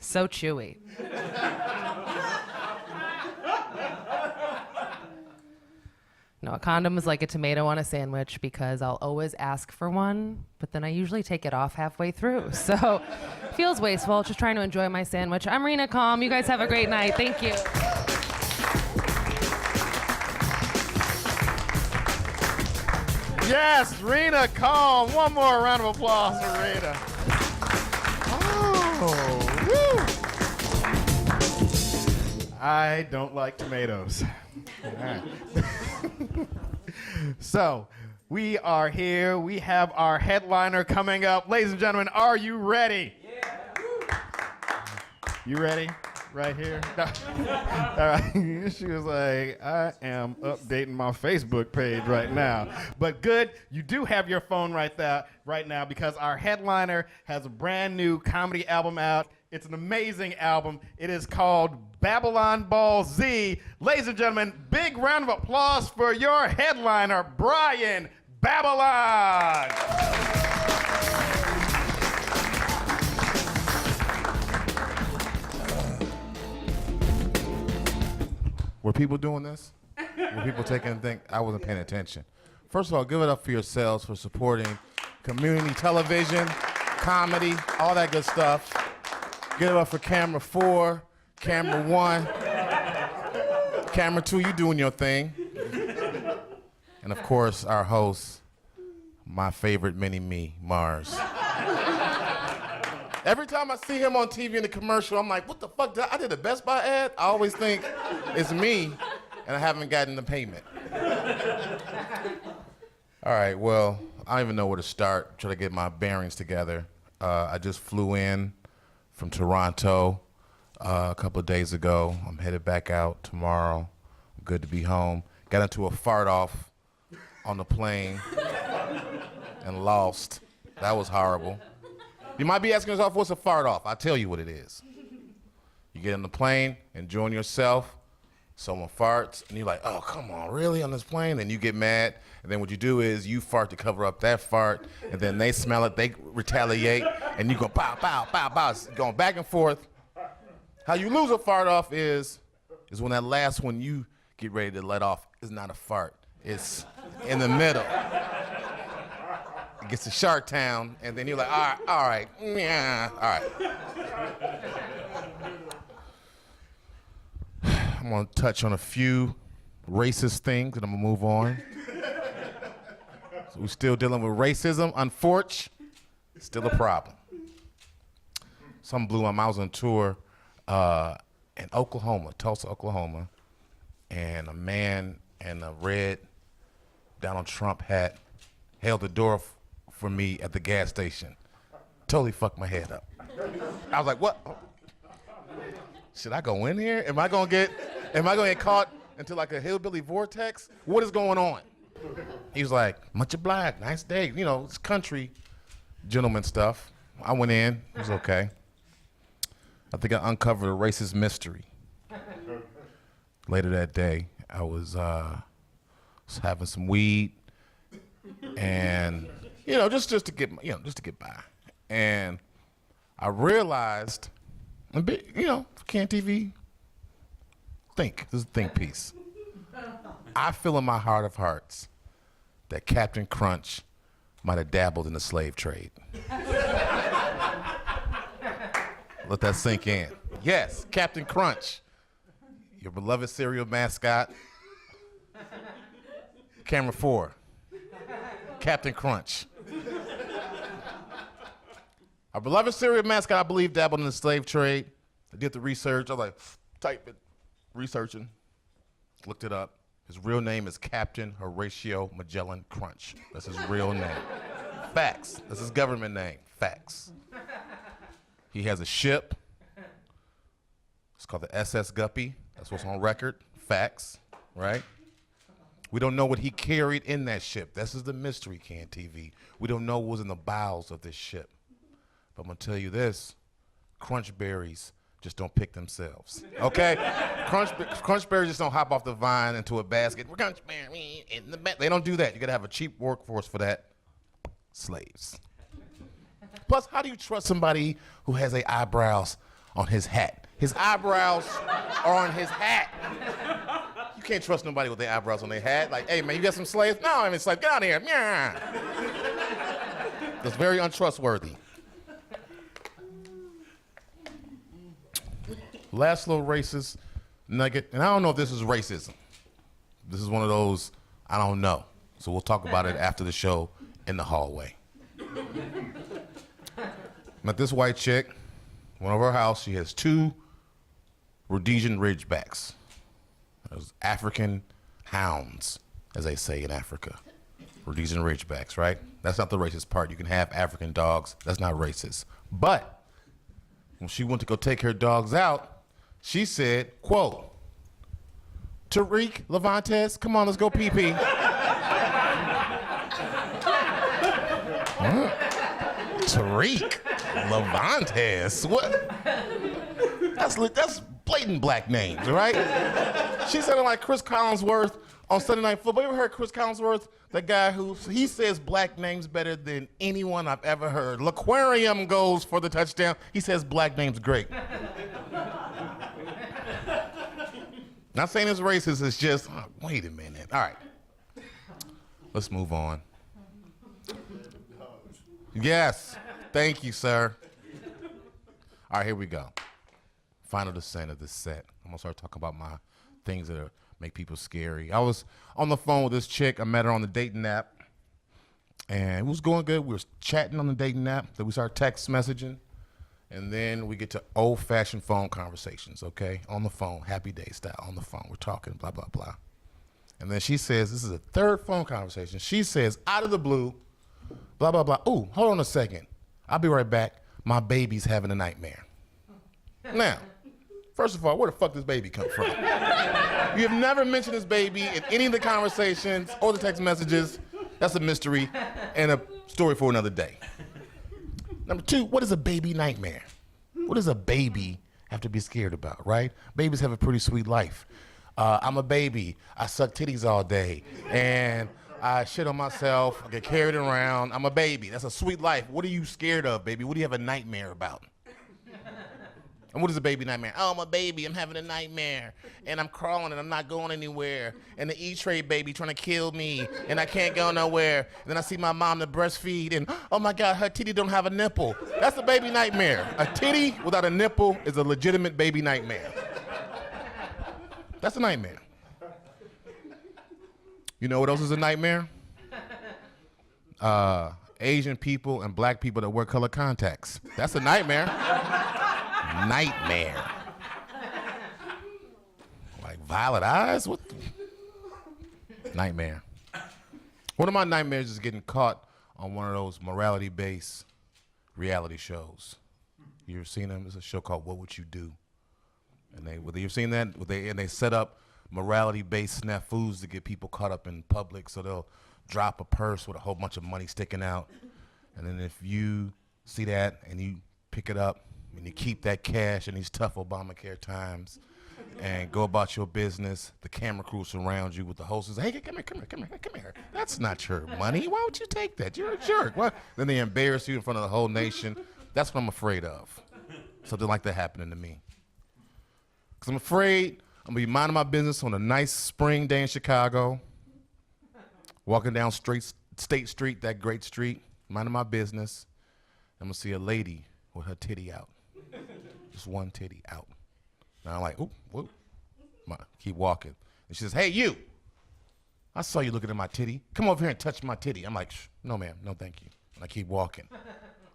So chewy. No, a condom is like a tomato on a sandwich because I'll always ask for one, but then I usually take it off halfway through. So it feels wasteful. Just trying to enjoy my sandwich. I'm Reena Calm. You guys have a great night. Thank you. Yes, Reena Calm. One more round of applause for Reena. Oh, woo. I don't like tomatoes. All right. So, we are here. We have our headliner coming up. Ladies and gentlemen, are you ready? Yeah. You ready? Right here? No. All right. She was like, I am updating my Facebook page right now. But good, you do have your phone right now because our headliner has a brand new comedy album out. It's an amazing album. It is called Babylon Ball Z. Ladies and gentlemen, big round of applause for your headliner, Brian Babylon. Were people doing this? Were people taking a think? I wasn't paying attention. First of all, give it up for yourselves for supporting community television, comedy, all that good stuff. Give it up for camera 4, camera 1, camera 2, you doing your thing. And of course, our host, my favorite mini-me, Marz. Every time I see him on TV in the commercial, I'm like, what the fuck? I did a Best Buy ad? I always think it's me, and I haven't gotten the payment. All right, well, I don't even know where to start, try to get my bearings together. I just flew in from Toronto a couple of days ago. I'm headed back out tomorrow. Good to be home. Got into a fart off on the plane and lost. That was horrible. You might be asking yourself, what's a fart off? I'll tell you what it is. You get on the plane, enjoying yourself, someone farts, and you're like, oh, come on, really, on this plane? And you get mad, and then what you do is you fart to cover up that fart, and then they smell it, they retaliate, and you go pow, pow, pow, pow, it's going back and forth. How you lose a fart off is when that last one you get ready to let off is not a fart. It's in the middle. It gets to Shark Town, and then you're like, all right, yeah, all right. I'm gonna touch on a few racist things and I'm gonna move on. So we're still dealing with racism, unfortunately, still a problem. Some blew my mouth on tour in Oklahoma, Tulsa, Oklahoma, and a man in a red Donald Trump hat held the door for me at the gas station. Totally fucked my head up. I was like, what? Should I go in here? Am I gonna get caught into like a hillbilly vortex? What is going on? He was like, much obliged, nice day. You know, it's country gentleman stuff. I went in, it was okay. I think I uncovered a racist mystery. Later that day, I was having some weed, and just to get by. And I realized, Can TV, think. This is a think piece. I feel in my heart of hearts that Captain Crunch might have dabbled in the slave trade. Let that sink in. Yes, Captain Crunch, your beloved cereal mascot. Camera 4, Captain Crunch. Our beloved cereal mascot, I believe, dabbled in the slave trade. I did the research. I was like, type it, researching. Looked it up. His real name is Captain Horatio Magellan Crunch. That's his real name. Facts. That's his government name. Facts. He has a ship. It's called the SS Guppy. That's what's on record. Facts, right? We don't know what he carried in that ship. This is the mystery, Can TV. We don't know what was in the bowels of this ship. But I'm gonna tell you this, crunch berries just don't pick themselves, okay? Crunch berries just don't hop off the vine into a basket. We're crunch berry in the back. They don't do that. You gotta have a cheap workforce for that. Slaves. Plus, how do you trust somebody who has their eyebrows on his hat? His eyebrows are on his hat. You can't trust nobody with their eyebrows on their hat. Like, hey man, you got some slaves? No, I mean, slave, get out of here. That's very untrustworthy. Last little racist nugget, and I don't know if this is racism. This is one of those, I don't know. So we'll talk about it after the show in the hallway. Met this white chick, went over her house. She has 2 Rhodesian Ridgebacks. Those African hounds, as they say in Africa. Rhodesian Ridgebacks, right? That's not the racist part. You can have African dogs. That's not racist. But when she went to go take her dogs out, she said, quote, Tariq, Levantes, come on, let's go pee-pee. What? Tariq, Levantes, what? That's blatant black names, right? She sounded like Chris Collinsworth on Sunday Night Football. You ever heard Chris Collinsworth? The guy he says black names better than anyone I've ever heard. L'Aquarium goes for the touchdown. He says black names great. Not saying it's racist, it's just, wait a minute. All right, let's move on. Yes, thank you, sir. All right, here we go. Final descent of this set. I'm gonna start talking about my things that make people scary. I was on the phone with this chick. I met her on the dating app, and it was going good. We were chatting on the dating app. Then we started text messaging, and then we get to old-fashioned phone conversations, okay? On the phone, Happy Day style, on the phone. We're talking, blah, blah, blah. And then she says, this is a third phone conversation. She says, out of the blue, blah, blah, blah. Ooh, hold on a second. I'll be right back. My baby's having a nightmare. Now, first of all, where the fuck does baby come from? You have never mentioned this baby in any of the conversations or the text messages. That's a mystery and a story for another day. Number 2, what is a baby nightmare? What does a baby have to be scared about, right? Babies have a pretty sweet life. I'm a baby. I suck titties all day. And I shit on myself. I get carried around. I'm a baby. That's a sweet life. What are you scared of, baby? What do you have a nightmare about? And what is a baby nightmare? Oh, I'm a baby. I'm having a nightmare. And I'm crawling and I'm not going anywhere. And the E-Trade baby trying to kill me. And I can't go nowhere. And then I see my mom to breastfeed. And oh my God, her titty don't have a nipple. That's a baby nightmare. A titty without a nipple is a legitimate baby nightmare. That's a nightmare. You know what else is a nightmare? Asian people and black people that wear color contacts. That's a nightmare. Nightmare. Like violet eyes? What? Nightmare. One of my nightmares is getting caught on one of those morality-based reality shows. You ever seen them? There's a show called What Would You Do? And you've seen that? They set up morality-based snafus to get people caught up in public, so they'll drop a purse with a whole bunch of money sticking out. And then if you see that and you pick it up and you keep that cash in these tough Obamacare times and go about your business, the camera crew surrounds you with the hostess. Hey, come here. That's not your money. Why would you take that? You're a jerk. What? Then they embarrass you in front of the whole nation. That's what I'm afraid of. Something like that happening to me. Because I'm afraid I'm going to be minding my business on a nice spring day in Chicago, walking down State Street, that great street, minding my business. I'm going to see a lady with her titty out. Just one titty out. And I'm like, oop, whoop. Keep walking. And she says, hey, you. I saw you looking at my titty. Come over here and touch my titty. I'm like, no, ma'am. No, thank you. And I keep walking.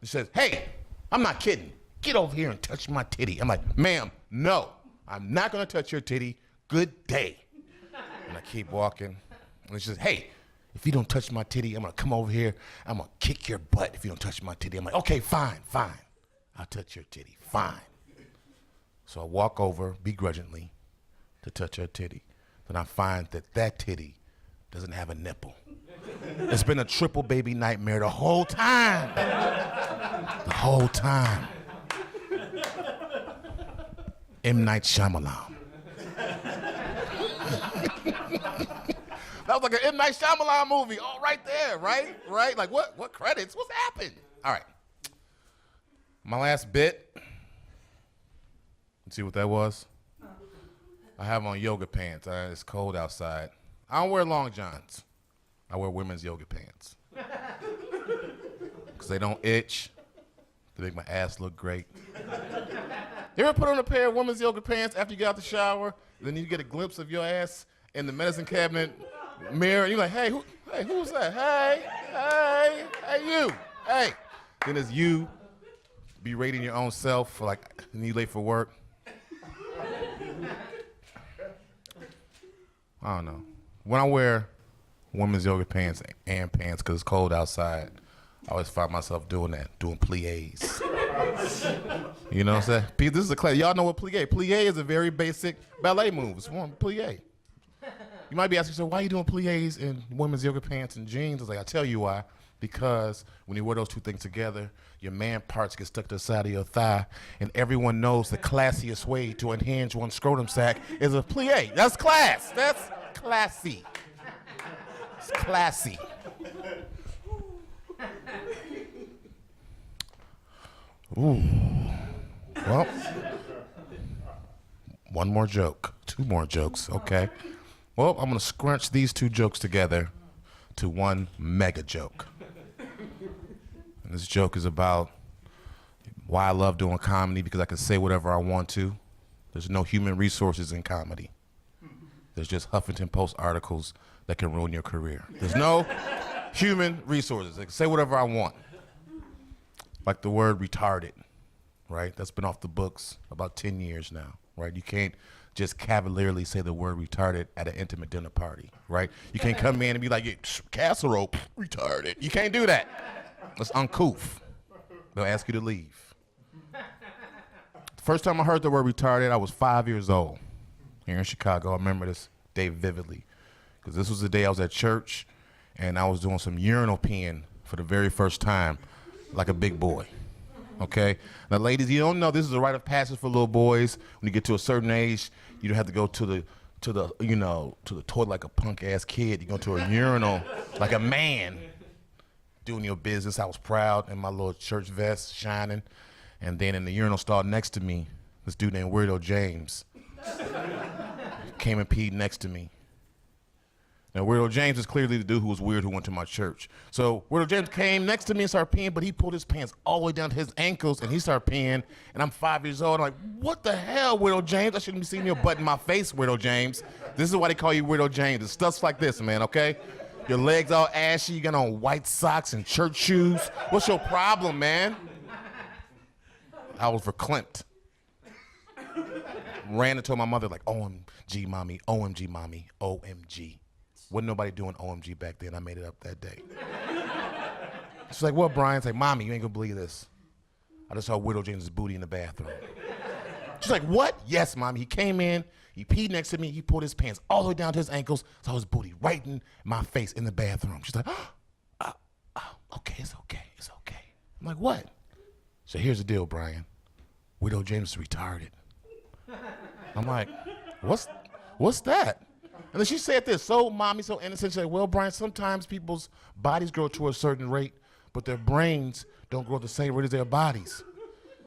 She says, hey, I'm not kidding. Get over here and touch my titty. I'm like, ma'am, no. I'm not going to touch your titty. Good day. And I keep walking. And she says, hey, if you don't touch my titty, I'm going to come over here. I'm going to kick your butt if you don't touch my titty. I'm like, okay, fine. I'll touch your titty. Fine. So I walk over begrudgingly to touch her titty. Then I find that titty doesn't have a nipple. It's been a triple baby nightmare the whole time. The whole time. M. Night Shyamalan. That was like an M. Night Shyamalan movie. Oh, right there, right? Like, what credits? What's happened? All right. My last bit. See what that was? I have on yoga pants. It's cold outside. I don't wear long johns. I wear women's yoga pants. Because they don't itch. They make my ass look great. You ever put on a pair of women's yoga pants after you get out the shower, then you get a glimpse of your ass in the medicine cabinet mirror, and you're like, hey, who's that? Hey, you. Hey. Then it's you berating your own self for like, and you late for work. I don't know. When I wear women's yoga pants and pants because it's cold outside, I always find myself doing pliés. You know what I'm saying? This is a class. Y'all know what plié? Plié is a very basic ballet move. It's one plié. You might be asking yourself, why are you doing pliés in women's yoga pants and jeans? It's like, I'll tell you why. Because when you wear those two things together, your man parts get stuck to the side of your thigh, and everyone knows the classiest way to unhinge one's scrotum sack is a plié. That's class. That's classy. It's classy. Ooh. Well, one more joke. Two more jokes, okay. Well, I'm going to scrunch these two jokes together to one mega joke. And this joke is about why I love doing comedy, because I can say whatever I want to. There's no human resources in comedy. There's just Huffington Post articles that can ruin your career. There's no human resources. I can say whatever I want. Like the word retarded, right? That's been off the books about 10 years now, right? You can't just cavalierly say the word retarded at an intimate dinner party, right? You can't come in and be like, yeah, casserole, retarded. You can't do that. It's uncouth. They'll ask you to leave. The first time I heard the word retarded, I was 5 years old here in Chicago. I remember this day vividly because this was the day I was at church and I was doing some urinal peeing for the very first time like a big boy. Okay? Now, ladies, you don't know this is a rite of passage for little boys. When you get to a certain age, you don't have to go to the toilet like a punk ass kid. You go to a urinal like a man doing your business. I was proud in my little church vest, shining. And then in the urinal stall next to me, this dude named Weirdo James came and peed next to me. Now, Weirdo James is clearly the dude who was weird who went to my church. So Weirdo James came next to me and started peeing, but he pulled his pants all the way down to his ankles, and he started peeing, and I'm 5 years old. I'm like, what the hell, Weirdo James? I shouldn't be seeing your butt in my face, Weirdo James. This is why they call you Weirdo James. It's stuff like this, man, okay? Your legs all ashy, you got on white socks and church shoes. What's your problem, man? I was verklempt. Ran and told my mother, like, OMG, mommy, OMG, mommy, OMG. Wasn't nobody doing OMG back then. I made it up that day. She's like, what, Brian? It's like, mommy, you ain't gonna believe this. I just saw Widow James' booty in the bathroom. She's like, what? Yes, mommy. He came in, he peed next to me, he pulled his pants all the way down to his ankles, saw his booty right in my face in the bathroom. She's like, okay, it's okay, it's okay. I'm like, what? So here's the deal, Brian. Widow James is retarded. I'm like, what's that? And then she said this, so mommy, so innocent. She said, well, Brian, sometimes people's bodies grow to a certain rate, but their brains don't grow at the same rate as their bodies.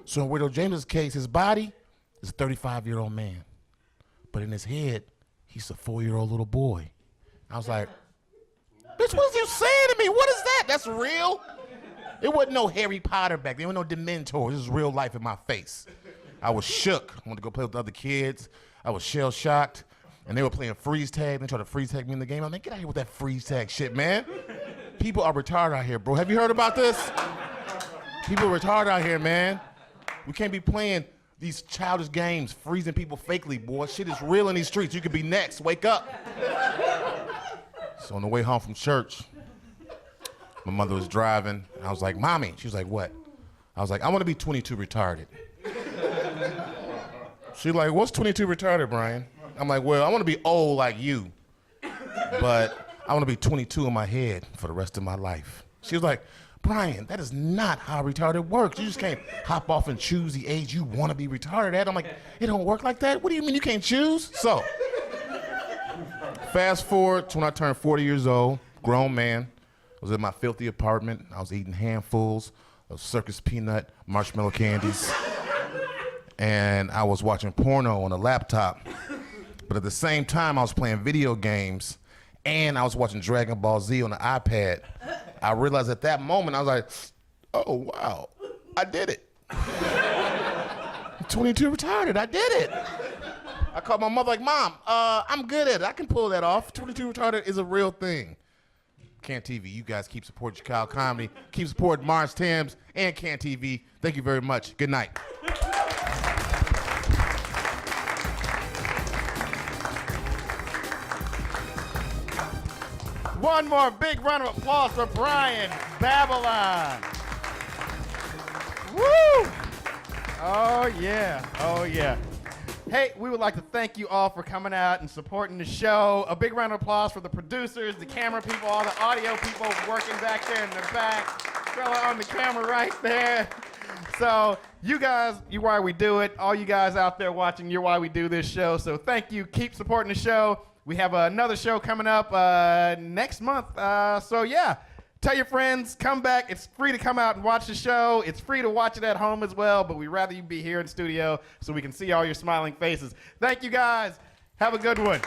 So in Widow James's case, his body is a 35-year-old man, but in his head, he's a 4-year-old little boy. I was like, bitch, what is you saying to me? What is that? That's real? It wasn't no Harry Potter back then. There was no Dementors. This is real life in my face. I was shook. I wanted to go play with the other kids. I was shell-shocked. And they were playing freeze tag. They tried to freeze tag me in the game. I'm like, get out of here with that freeze tag shit, man. People are retarded out here, bro. Have you heard about this? People are retarded out here, man. We can't be playing these childish games, freezing people fakely, boy. Shit is real in these streets. You could be next. Wake up. So on the way home from church, my mother was driving. And I was like, mommy. She was like, what? I was like, I want to be 22 retarded. She's like, what's 22 retarded, Brian? I'm like, well, I want to be old like you, but I want to be 22 in my head for the rest of my life. She was like, Brian, that is not how retarded works. You just can't hop off and choose the age you want to be retarded at. I'm like, it don't work like that? What do you mean you can't choose? So, fast forward to when I turned 40 years old, grown man. I was in my filthy apartment. I was eating handfuls of circus peanut marshmallow candies. And I was watching porno on a laptop. But at the same time, I was playing video games and I was watching Dragon Ball Z on the iPad. I realized at that moment, I was like, oh, wow, I did it. I'm 22 retarded, I did it. I called my mother like, Mom, I'm good at it. I can pull that off. 22 retarded is a real thing. Can TV, you guys keep supporting Chicago comedy. Keep supporting Marz, Thames, and Can TV. Thank you very much. Good night. One more big round of applause for Brian Babylon. Woo! Oh, yeah. Oh, yeah. Hey, we would like to thank you all for coming out and supporting the show. A big round of applause for the producers, the camera people, all the audio people working back there in the back. Fella on the camera right there. So you guys, you're why we do it. All you guys out there watching, you're why we do this show. So thank you. Keep supporting the show. We have another show coming up next month. So yeah, tell your friends, come back. It's free to come out and watch the show. It's free to watch it at home as well, but we'd rather you be here in studio so we can see all your smiling faces. Thank you guys. Have a good one.